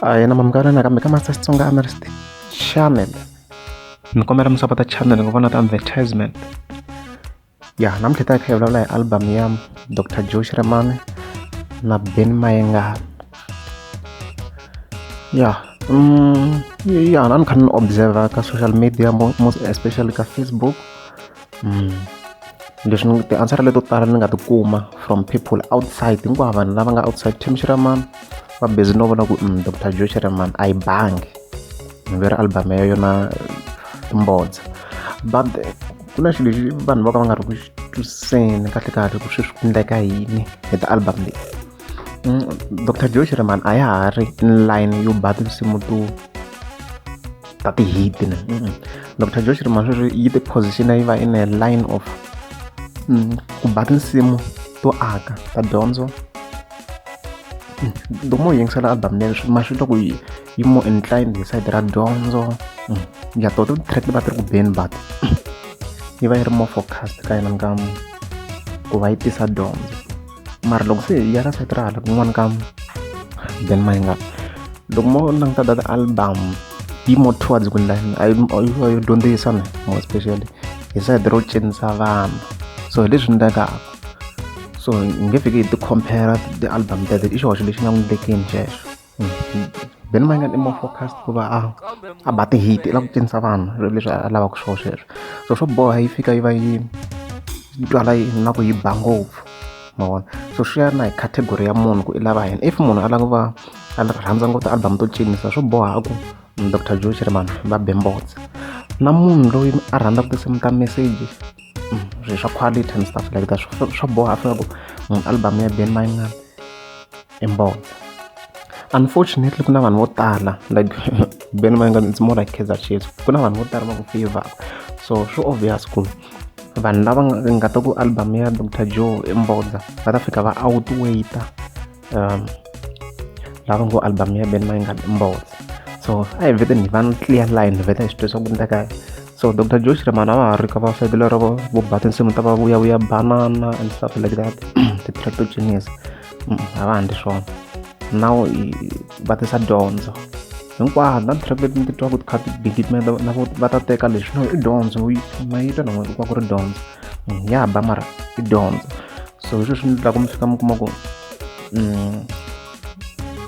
Yena mamkarena kambe ka Master Xitsonga Amerist channel. Ni kombela mi support channel ku vona advertisement. Ya, namuntlha ta kha vulavula hi album ya Dr. Joe Shirimani na Benny Mayengani. Ya, ya na ni kha ni observer ka social media most especially ka Facebook. Leswi ti-answer leto tala ni nga ti kuma from people outside hinkwavo vanhu lava nga outside Team Shirimani va busy no vona ku Dr. Joe Shirimani a yi bangi ni ve ri album ya yona timbodza but ku na xilo lexi vanhu vo ka va nga ri ku twiseni kahle ku sweswi ku endleka yini hi ti-album leti. Dr. Joe Shirimani a ya ha ri in line yo ba tinsimu ta ti-hit Dr. Joe Shirimani sweswi yi ti position yi va in a line of ku ba tinsimu to aka ta dyondzo. Loko mo yingisela album leyi ma swi twa ku yi more inclined hi side ra dyondzo. Ya to ti-track ti va ti ri ku beni but yi va yi ri more focused ka yena ka ku va yi tisa dyondzo. Mara loko se ya ra side ra hala kun'wana ka Benny Mayengani loko mo languta data album yi more towards ku line a yi dyondzisa more especially hi side ro cinisa vanhu. So hi leswi endlekaka so hi nge fiki hi ti compare ti-album teto i xihoxo lexi nga n'wi endlekeni xexo. Benny Mayengani i more focused ku va a ba ti-hit i lava ku cinisa vanhu leswi a lavaka swona sweswo. So swo boha yi fika yi va yi twala na ku yi ba ngopfu ma vona. So swi ya na hi category ya munhu ku i lava yini. If munhu a lava ku va a rhandza ngopfu ti-album to cinisa swo boha ku Dr. Joe Shirimani va bembodza. Na munhu loyi a rhandzaka tinsimu ta message swa quality and stuff like that swa boha fika ku album ya Benny Mayengani i mbodza. Unfortunately ku na vanhu vo tala like Benny Mayengani it's more like Kaizer Chiefs. Ku na vanhu vo tala va ku favor so swi obvious ku vanhu lava nga ta ku album ya Dr. Joe i mbodza va ta fika va outweighta lava ngo album ya Benny Mayengani i mbodza. So a hi vhete ni va na clear line hi vheta hi swi twisisa ku endleka. So Dr. Joe Shirimani a va ha ri ka va side lero vo ba tinsimu ta va vuya banana and stuff like that ti-track to cinisa a va handli swona. Now va tisa dyondzo hinkwato na track leti ni ti twaka ti kha ti beat na va ta teka leswi no i dyondzo ma yi twa na n'we ku ri dyondzo ya ba mara i dyondzo. So hi sweswi endlaka mi fika mi kuma ku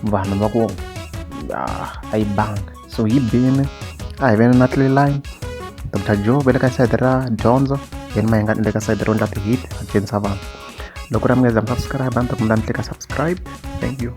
vanhu va ku a yi bangi. So yi bini a hi veni na clear line. Dr. Joe ve le ka side ra dyondzo Benny Mayengani le ka side ro endla ti-hit a cinisa vanhu. Loko ra mi nga za mi subscribe a ni ta ku mi ni tleka subscribe. Thank you.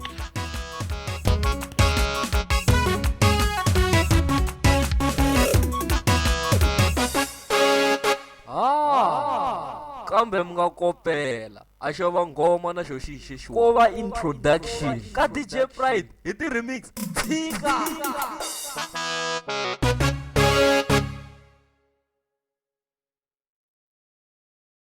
Kambe mi nga kopela a xo va nghoma na xo xixi ko va introduction ka DJ Pride hi ti-remix tshika.